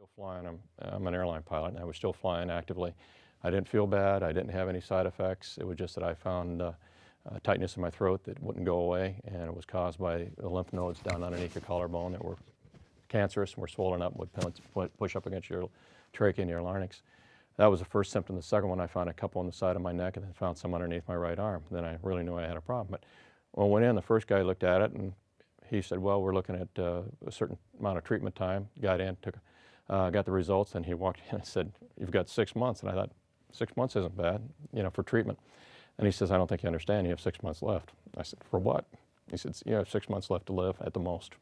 Still flying. I'm an airline pilot, and I was still flying actively. I didn't feel bad. I didn't have any side effects. It was just that I found tightness in my throat that wouldn't go away, and it was caused by the lymph nodes down underneath your collarbone that were cancerous and were swollen up and would push up against your trachea and your larynx. That was the first symptom. The second one, I found a couple on the side of my neck and then found some underneath my right arm. Then I really knew I had a problem. But when I went in, the first guy looked at it and he said, well, we're looking at a certain amount of treatment time. Got in, got the results, and he walked in and said, you've got 6 months. And I thought, 6 months isn't bad, for treatment. And he says, I don't think you understand. You have 6 months left. I said, for what? He said, you have 6 months left to live at the most.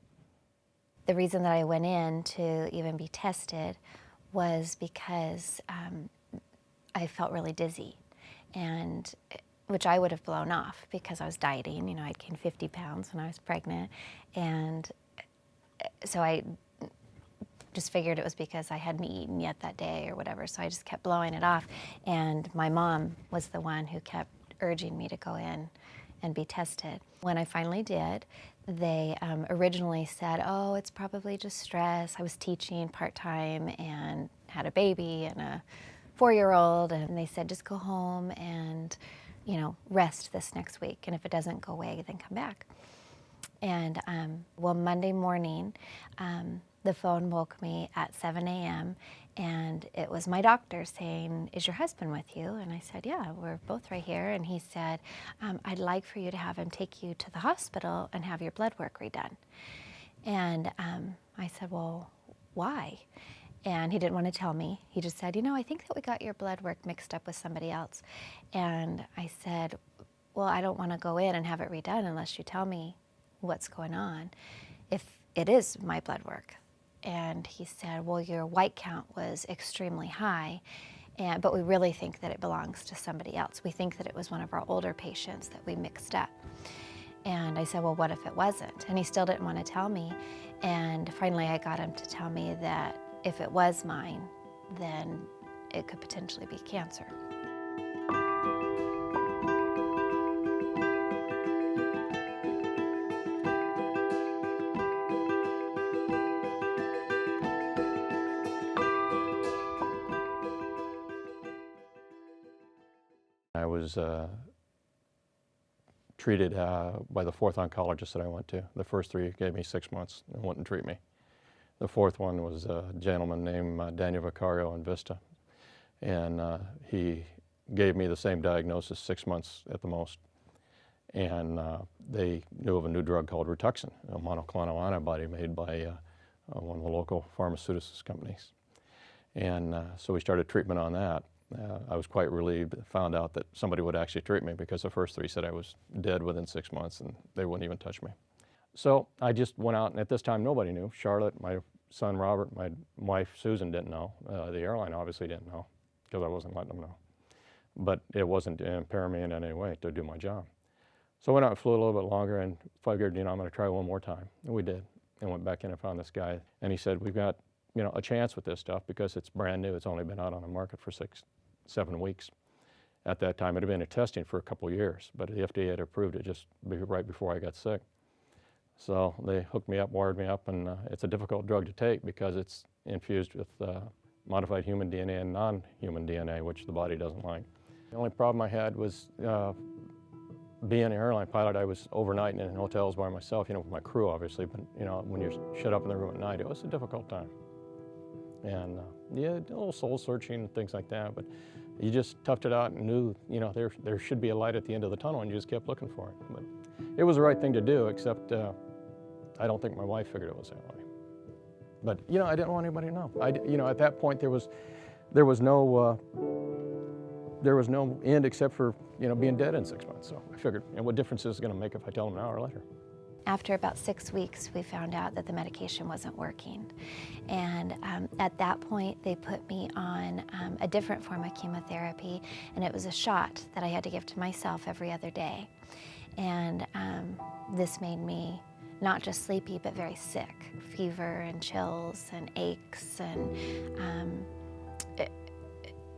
The reason that I went in to even be tested was because I felt really dizzy, and which I would have blown off because I was dieting. I'd gained 50 pounds when I was pregnant, and so I just figured it was because I hadn't eaten yet that day or whatever, so I just kept blowing it off. And my mom was the one who kept urging me to go in and be tested. When I finally did, they originally said, oh, it's probably just stress. I was teaching part-time and had a baby and a 4-year-old, and they said, just go home and, rest this next week, and if it doesn't go away, then come back. And well, Monday morning, the phone woke me at 7 a.m. and it was my doctor saying, is your husband with you? And I said, yeah, we're both right here. And he said, I'd like for you to have him take you to the hospital and have your blood work redone. And I said, well, why? And he didn't want to tell me. He just said, I think that we got your blood work mixed up with somebody else. And I said, well, I don't want to go in and have it redone unless you tell me what's going on, if it is my blood work. And he said, well, your white count was extremely high, but we really think that it belongs to somebody else. We think that it was one of our older patients that we mixed up. And I said, well, what if it wasn't? And he still didn't want to tell me. And finally I got him to tell me that if it was mine, then it could potentially be cancer. I was treated by the fourth oncologist that I went to. The first three gave me 6 months and wouldn't treat me. The fourth one was a gentleman named Daniel Vicario in Vista, and he gave me the same diagnosis, 6 months at the most. And they knew of a new drug called Rituxan, a monoclonal antibody made by one of the local pharmaceutical companies. And so we started treatment on that. I was quite relieved, found out that somebody would actually treat me, because the first three said I was dead within 6 months and they wouldn't even touch me. So I just went out, and at this time nobody knew. Charlotte, my son Robert, my wife Susan didn't know. The airline obviously didn't know, because I wasn't letting them know. But it wasn't impair me in any way to do my job. So I went out and flew a little bit longer and figured, I'm going to try one more time. And we did, and went back in and found this guy. And he said, we've got a chance with this stuff because it's brand new. It's only been out on the market for 6-7 weeks. At that time, it had been in testing for a couple of years, but the FDA had approved it just right before I got sick. So they hooked me up, wired me up, and it's a difficult drug to take because it's infused with modified human DNA and non-human DNA, which the body doesn't like. The only problem I had was being an airline pilot. I was overnighting in hotels by myself, with my crew obviously, but when you're shut up in the room at night, it was a difficult time. And yeah, a little soul searching and things like that, but you just toughed it out and knew, there should be a light at the end of the tunnel, and you just kept looking for it. But it was the right thing to do, except I don't think my wife figured it was that way. But I didn't want anybody to know. At that point there was no end except for being dead in 6 months. So I figured, what difference is it going to make if I tell them an hour later? After about 6 weeks, we found out that the medication wasn't working. And at that point, they put me on a different form of chemotherapy, and it was a shot that I had to give to myself every other day. And this made me not just sleepy, but very sick. Fever and chills and aches and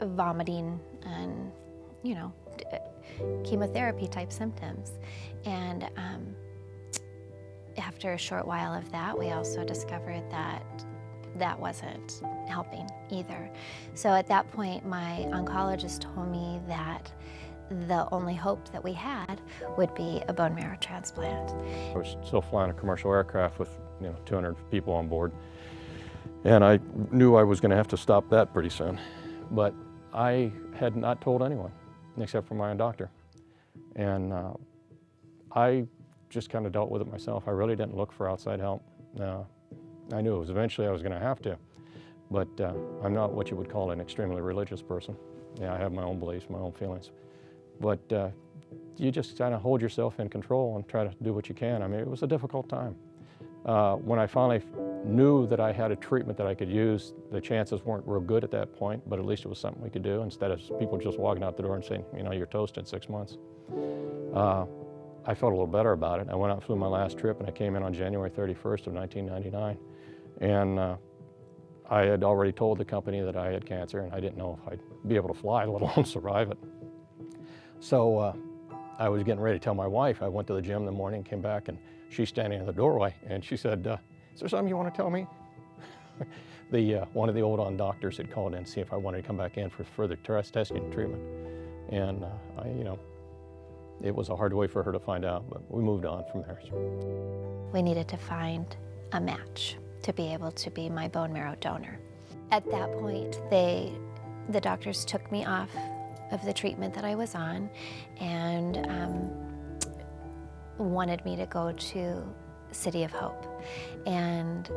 vomiting and, chemotherapy type symptoms. And after a short while of that, we also discovered that that wasn't helping either. So at that point, my oncologist told me that the only hope that we had would be a bone marrow transplant. I was still flying a commercial aircraft with 200 people on board, and I knew I was going to have to stop that pretty soon. But I had not told anyone except for my own doctor, and I just kind of dealt with it myself. I really didn't look for outside help. I knew it was eventually I was going to have to, but I'm not what you would call an extremely religious person. Yeah, I have my own beliefs, my own feelings, but you just kind of hold yourself in control and try to do what you can. I mean, it was a difficult time. When I finally knew that I had a treatment that I could use, the chances weren't real good at that point, but at least it was something we could do instead of people just walking out the door and saying, you're toast in 6 months. I felt a little better about it. I went out and flew my last trip, and I came in on January 31st of 1999. And I had already told the company that I had cancer, and I didn't know if I'd be able to fly, let alone survive it. So I was getting ready to tell my wife. I went to the gym in the morning, came back, and she's standing in the doorway, and she said, is there something you want to tell me? One of the old-on doctors had called in to see if I wanted to come back in for further testing and treatment. And it was a hard way for her to find out, but we moved on from there. We needed to find a match to be able to be my bone marrow donor. At that point, the doctors took me off of the treatment that I was on and wanted me to go to City of Hope and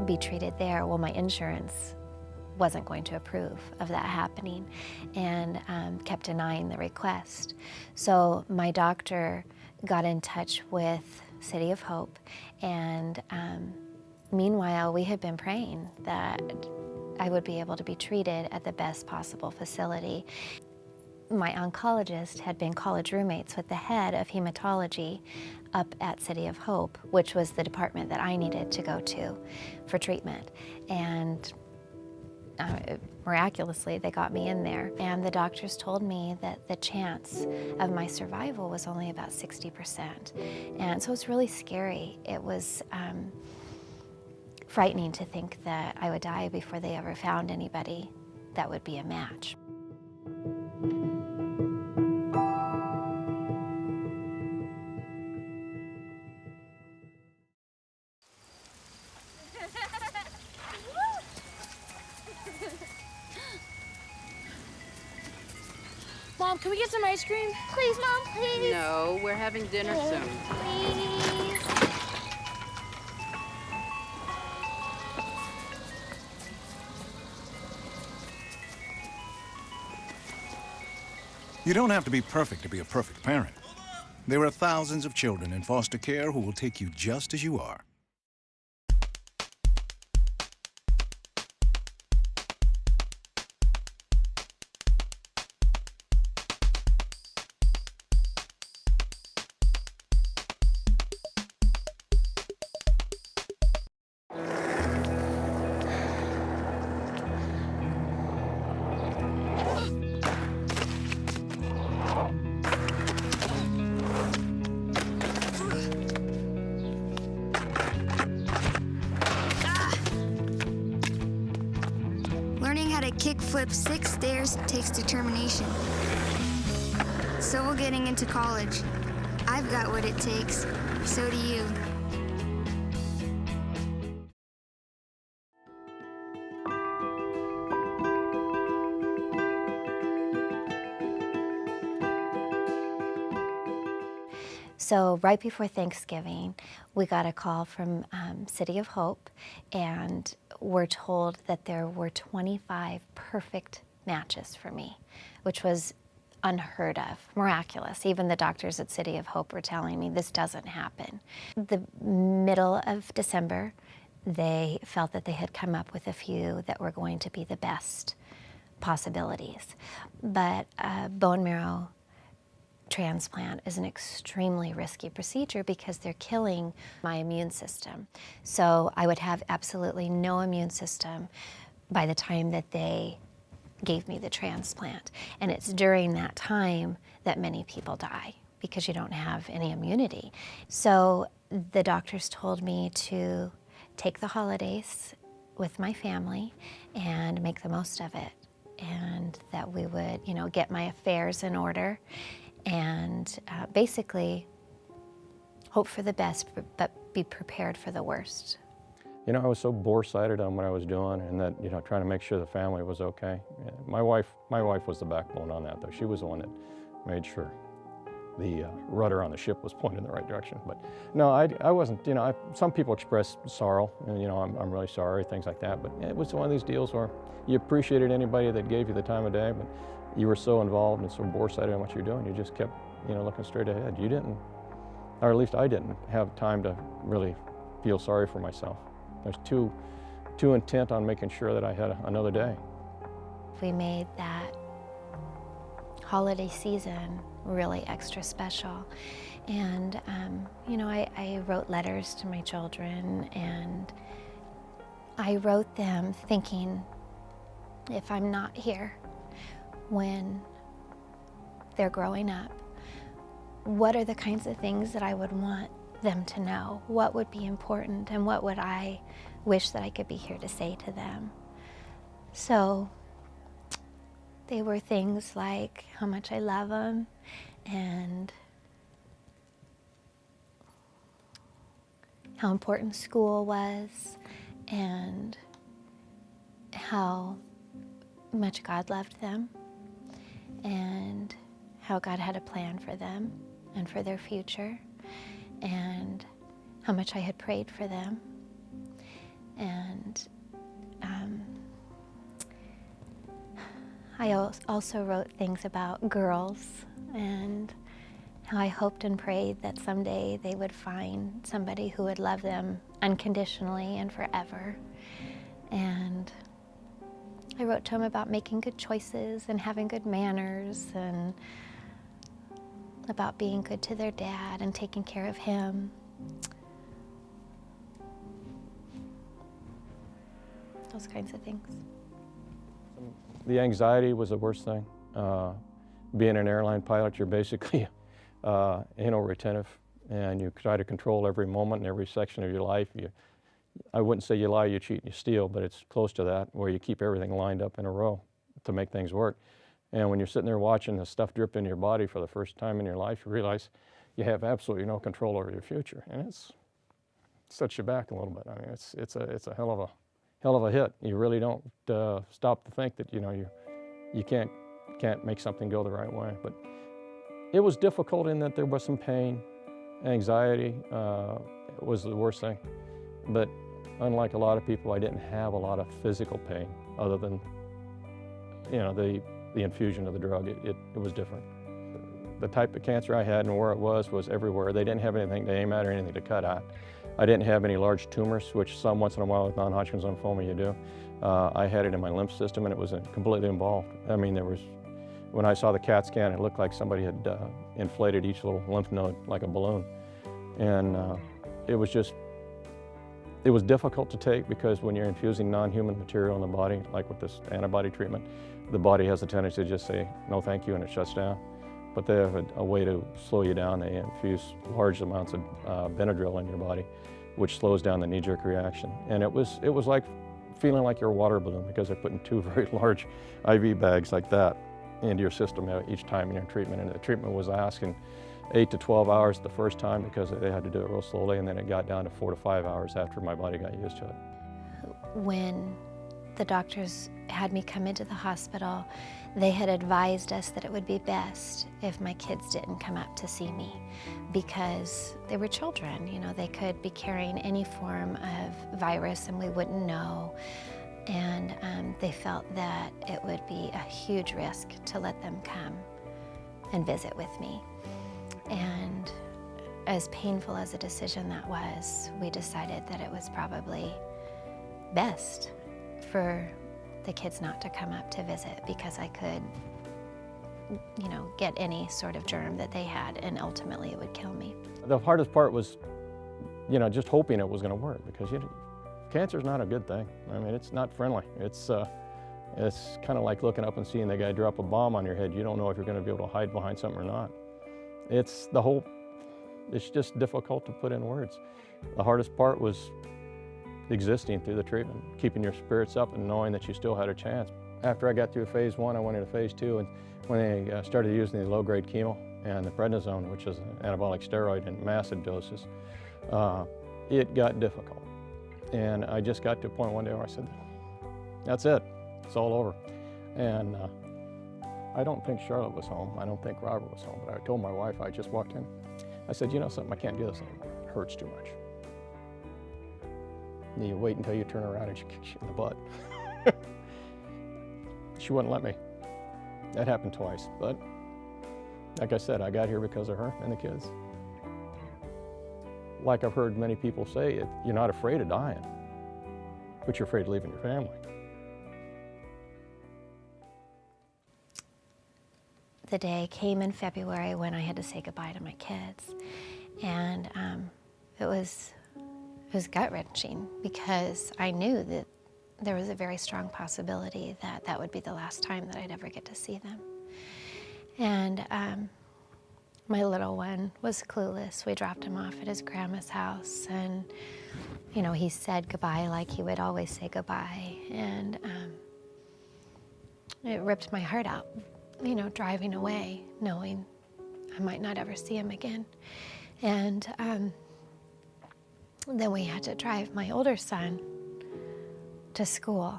be treated there. Well, my insurance wasn't going to approve of that happening and kept denying the request. So my doctor got in touch with City of Hope, and meanwhile we had been praying that I would be able to be treated at the best possible facility. My oncologist had been college roommates with the head of hematology up at City of Hope, which was the department that I needed to go to for treatment. And miraculously, they got me in there. And the doctors told me that the chance of my survival was only about 60%. And so it was really scary. It was frightening to think that I would die before they ever found anybody that would be a match. Mom, can we get some ice cream? Please, Mom, please. No, we're having dinner soon. Please. You don't have to be perfect to be a perfect parent. There are thousands of children in foster care who will take you just as you are. Learning how to kickflip 6 stairs takes determination. So will getting into college. I've got what it takes. So do you. So right before Thanksgiving, we got a call from City of Hope, and we're told that there were 25 perfect matches for me, which was unheard of, miraculous. Even the doctors at City of Hope were telling me this doesn't happen. The middle of December, they felt that they had come up with a few that were going to be the best possibilities. But bone marrow transplant is an extremely risky procedure because they're killing my immune system. So I would have absolutely no immune system by the time that they gave me the transplant. And it's during that time that many people die because you don't have any immunity. So the doctors told me to take the holidays with my family and make the most of it, and that we would, you know, get my affairs in order and basically hope for the best, but be prepared for the worst. You know, I was so bore-sighted on what I was doing, and that, you know, trying to make sure the family was okay. Yeah, my wife was the backbone on that, though. She was the one that made sure the rudder on the ship was pointed in the right direction. But no, I wasn't, you know, some people express sorrow, and, you know, I'm really sorry, things like that. But it was one of these deals where you appreciated anybody that gave you the time of day, but you were so involved and so bore-sighted on what you're doing, you just kept, you know, looking straight ahead. You didn't, or at least I didn't, have time to really feel sorry for myself. I was too intent on making sure that I had another day. We made that holiday season really extra special. And, you know, I wrote letters to my children, and I wrote them thinking, if I'm not here when they're growing up, what are the kinds of things that I would want them to know? What would be important, and what would I wish that I could be here to say to them? So they were things like how much I love them, and how important school was, and how much God loved them, and how God had a plan for them and for their future, and how much I had prayed for them. And I also wrote things about girls, and how I hoped and prayed that someday they would find somebody who would love them unconditionally and forever. And I wrote to them about making good choices and having good manners, and about being good to their dad and taking care of him. Those kinds of things. The anxiety was the worst thing. Being an airline pilot, you're basically anal retentive, and you try to control every moment and every section of your life. I wouldn't say you lie, you cheat, and you steal, but it's close to that, where you keep everything lined up in a row to make things work. And when you're sitting there watching the stuff drip into your body for the first time in your life, you realize you have absolutely no control over your future, and it sets you back a little bit. I mean, it's a hell of a hit. You really don't stop to think that, you know, you can't make something go the right way. But it was difficult in that there was some pain, anxiety was the worst thing. But unlike a lot of people, I didn't have a lot of physical pain other than, you know, the infusion of the drug. It was different. The type of cancer I had and where it was everywhere. They didn't have anything to aim at or anything to cut at. I didn't have any large tumors, which some once in a while with non-Hodgkin's lymphoma you do. I had it in my lymph system, and it was completely involved. I mean, when I saw the CAT scan, it looked like somebody had inflated each little lymph node like a balloon. And it was difficult to take, because when you're infusing non-human material in the body, like with this antibody treatment, the body has a tendency to just say, no thank you, and it shuts down. But they have a way to slow you down. They infuse large amounts of Benadryl in your body, which slows down the knee-jerk reaction. And it was like feeling like you're a water balloon, because they're putting two very large IV bags like that into your system each time in your treatment. And the treatment was asking 8 to 12 hours the first time, because they had to do it real slowly, and then it got down to 4 to 5 hours after my body got used to it. When the doctors had me come into the hospital, they had advised us that it would be best if my kids didn't come up to see me, because they were children. You know, they could be carrying any form of virus and we wouldn't know. And they felt that it would be a huge risk to let them come and visit with me. And as painful as a decision that was, we decided that it was probably best for the kids not to come up to visit, because I could, you know, get any sort of germ that they had, and ultimately it would kill me. The hardest part was, you know, just hoping it was going to work, because cancer is not a good thing. I mean, it's not friendly. It's kind of like looking up and seeing the guy drop a bomb on your head. You don't know if you're going to be able to hide behind something or not. It's just difficult to put in words. The hardest part was existing through the treatment, keeping your spirits up and knowing that you still had a chance. After I got through phase 1, I went into phase 2, and when they started using the low-grade chemo and the prednisone, which is an anabolic steroid in massive doses, it got difficult. And I just got to a point one day where I said, that's it, it's all over. And I don't think Charlotte was home, I don't think Robert was home, but I told my wife, I just walked in, I said, you know something, I can't do this anymore, it hurts too much. And you wait until you turn around and she kicks you in the butt. She wouldn't let me. That happened twice, but like I said, I got here because of her and the kids. Like I've heard many people say, you're not afraid of dying, but you're afraid of leaving your family. The day came in February when I had to say goodbye to my kids, and it was gut-wrenching because I knew that there was a very strong possibility that that would be the last time that I'd ever get to see them. And my little one was clueless. We dropped him off at his grandma's house, and you know, he said goodbye like he would always say goodbye, and it ripped my heart out, you know, driving away, knowing I might not ever see him again. And then we had to drive my older son to school,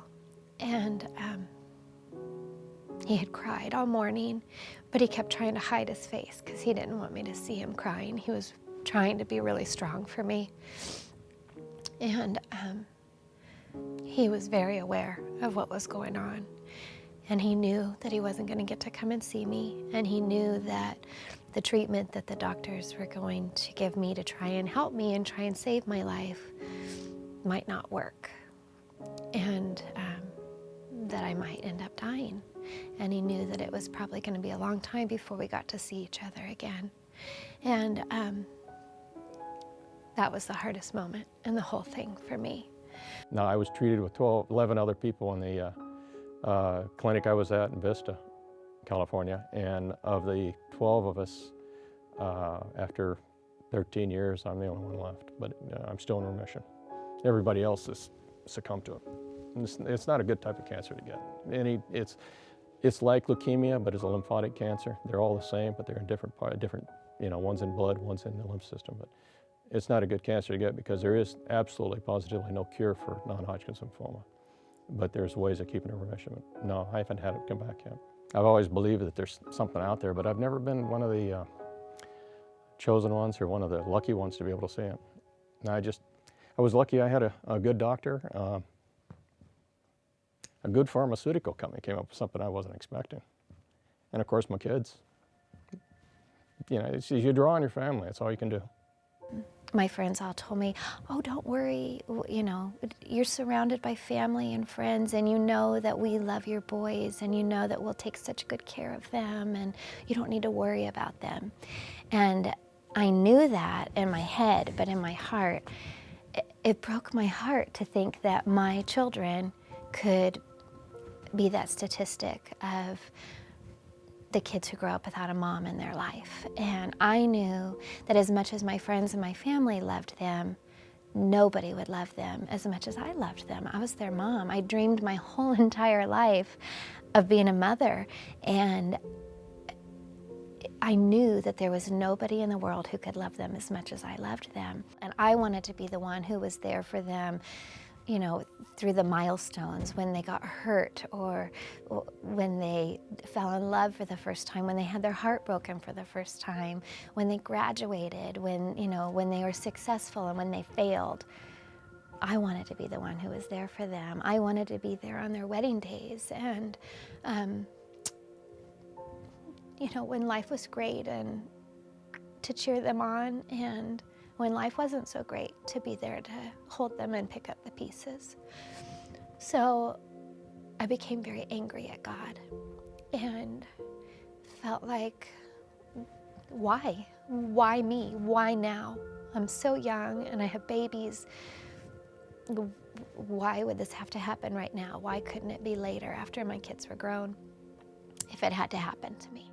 and he had cried all morning, but he kept trying to hide his face because he didn't want me to see him crying. He was trying to be really strong for me. And he was very aware of what was going on. And he knew that he wasn't going to get to come and see me. And he knew that the treatment that the doctors were going to give me to try and help me and try and save my life might not work. And that I might end up dying. And he knew that it was probably going to be a long time before we got to see each other again. And that was the hardest moment in the whole thing for me. Now, I was treated with 11 other people in the clinic I was at in Vista, California, and of the 12 of us, after 13 years, I'm the only one left, but I'm still in remission. Everybody else has succumbed to it. And it's not a good type of cancer to get. It's like leukemia, but it's a lymphatic cancer. They're all the same, but they're in different, you know, one's in blood, one's in the lymph system. But it's not a good cancer to get because there is absolutely, positively no cure for non-Hodgkin's lymphoma. But there's ways of keeping it in remission. No, I haven't had it come back yet. I've always believed that there's something out there, but I've never been one of the chosen ones or one of the lucky ones to be able to see it. And I was lucky I had a good doctor. A good pharmaceutical company came up with something I wasn't expecting. And of course, my kids. You know, you draw on your family, that's all you can do. My friends all told me, oh, don't worry, you know, you're surrounded by family and friends, and you know that we love your boys, and you know that we'll take such good care of them, and you don't need to worry about them. And I knew that in my head, but in my heart, it broke my heart to think that my children could be that statistic of the kids who grow up without a mom in their life. And I knew that as much as my friends and my family loved them, nobody would love them as much as I loved them. I was their mom. I dreamed my whole entire life of being a mother, and I knew that there was nobody in the world who could love them as much as I loved them. And I wanted to be the one who was there for them, you know, through the milestones, when they got hurt, or when they fell in love for the first time, when they had their heart broken for the first time, when they graduated, when, you know, when they were successful and when they failed. I wanted to be the one who was there for them. I wanted to be there on their wedding days, and you know, when life was great, and to cheer them on, and when life wasn't so great, to be there to hold them and pick up the pieces. So I became very angry at God and felt like, why? Why me? Why now? I'm so young and I have babies. Why would this have to happen right now? Why couldn't it be later, after my kids were grown, if it had to happen to me?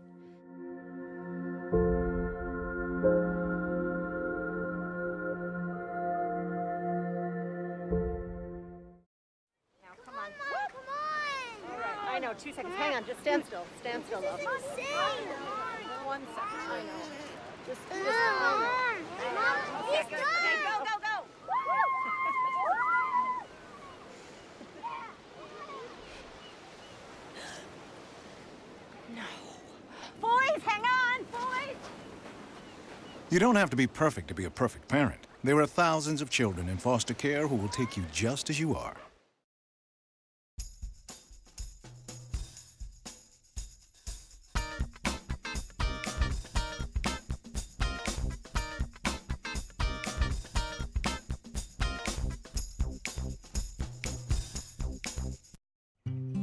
know, 2 seconds. Hang on, just stand still. Stand still, love. 1 second, I know. Just He's okay, go, go, go. Boys, hang on, boys. You don't have to be perfect to be a perfect parent. There are thousands of children in foster care who will take you just as you are.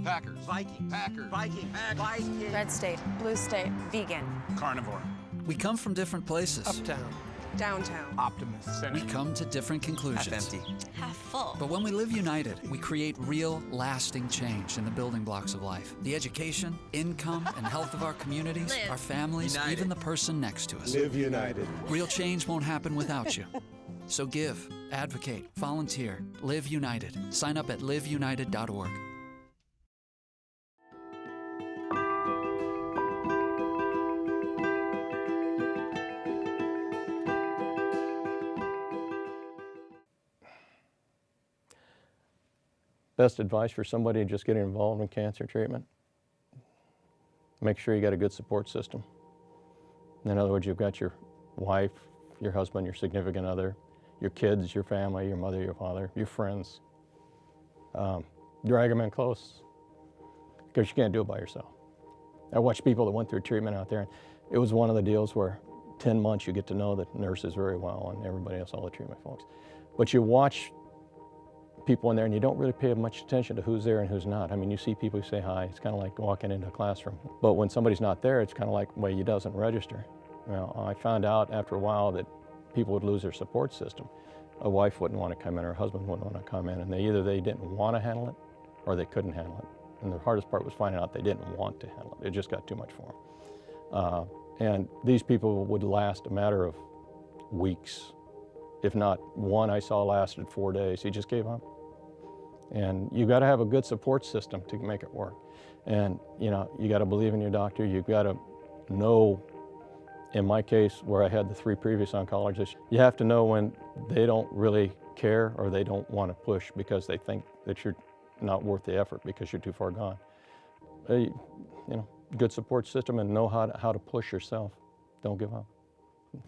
Packers. Viking. Packers. Viking. Viking. Red state, blue state, vegan, Carnivore. We come from different places. Uptown. downtown. Optimist. We come to different conclusions. Half empty. Half full. But when we live united, we create real, lasting change in the building blocks of life. The education, income, and health of our communities, Live. our families, United. even the person next to us. Live united. Real change won't happen without you. So give, advocate, volunteer, live united. Sign up at liveunited.org. Best advice for somebody just getting involved in cancer treatment: make sure you got a good support system. In other words, you've got your wife, your husband, your significant other, your kids, your family, your mother, your father, your friends. Drag them in close, because you can't do it by yourself. I watched people that went through treatment out there, and it was one of the deals where 10 months you get to know the nurses very well and everybody else, all the treatment folks. But you watch people in there and you don't really pay much attention to who's there and who's not. I mean, you see people who say hi. It's kind of like walking into a classroom. But when somebody's not there, it's kind of like, well, it doesn't register. Well, I found out after a while that people would lose their support system. A wife wouldn't want to come in, or a husband wouldn't want to come in, and either they didn't want to handle it or they couldn't handle it. And the hardest part was finding out they didn't want to handle it. It just got too much for them. And these people would last a matter of weeks. If not, one I saw lasted 4 days. He just gave up. And you got to have a good support system to make it work. And you know, you got to believe in your doctor. You got to know, in my case, where I had the 3 previous oncologists, you have to know when they don't really care or they don't want to push because they think that you're not worth the effort because you're too far gone. You know, good support system and know how to push yourself. Don't give up.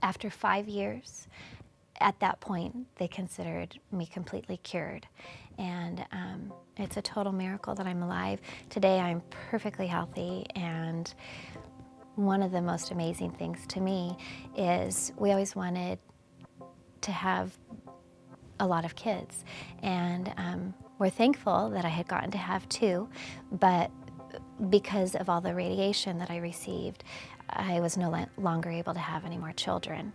After 5 years, at that point, they considered me completely cured. And it's a total miracle that I'm alive. Today, I'm perfectly healthy. And one of the most amazing things to me is we always wanted to have a lot of kids. And we're thankful that I had gotten to have 2, but because of all the radiation that I received, I was no longer able to have any more children.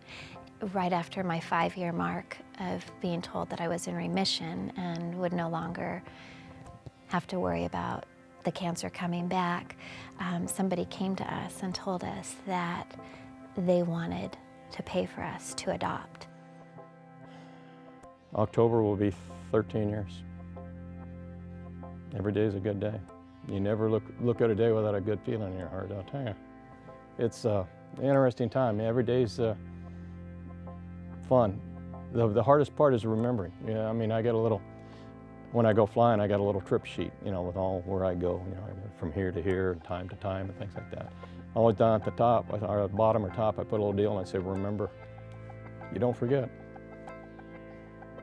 Right after my 5-year mark of being told that I was in remission and would no longer have to worry about the cancer coming back, somebody came to us and told us that they wanted to pay for us to adopt. October will be 13 years. Every day is a good day. You never look at a day without a good feeling in your heart, I'll tell you. It's an interesting time. Every day's fun. The hardest part is remembering. Yeah, I mean, I get a little, when I go flying, I got a little trip sheet, you know, with all where I go, you know, from here to here, and time to time, and things like that. Always down at the top, or bottom or top, I put a little deal and I say, remember, you don't forget.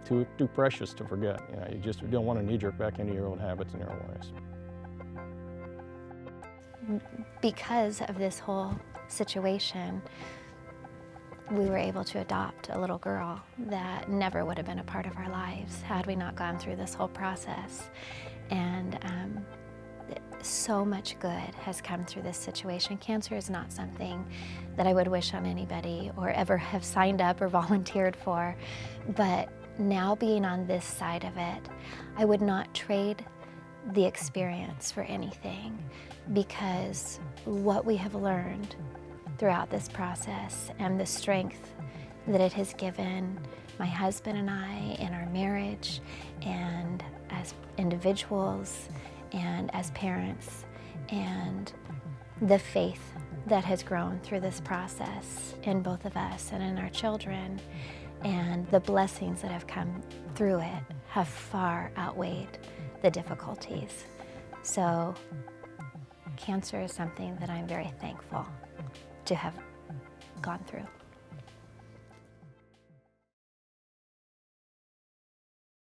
Too precious to forget. You know, you don't want to knee-jerk back into your old habits and your old ways. Because of this whole situation, we were able to adopt a little girl that never would have been a part of our lives had we not gone through this whole process. And so much good has come through this situation. Cancer is not something that I would wish on anybody or ever have signed up or volunteered for, but now being on this side of it, I would not trade the experience for anything, because what we have learned throughout this process and the strength that it has given my husband and I in our marriage and as individuals and as parents and the faith that has grown through this process in both of us and in our children, and the blessings that have come through it have far outweighed the difficulties. So cancer is something that I'm very thankful to have gone through.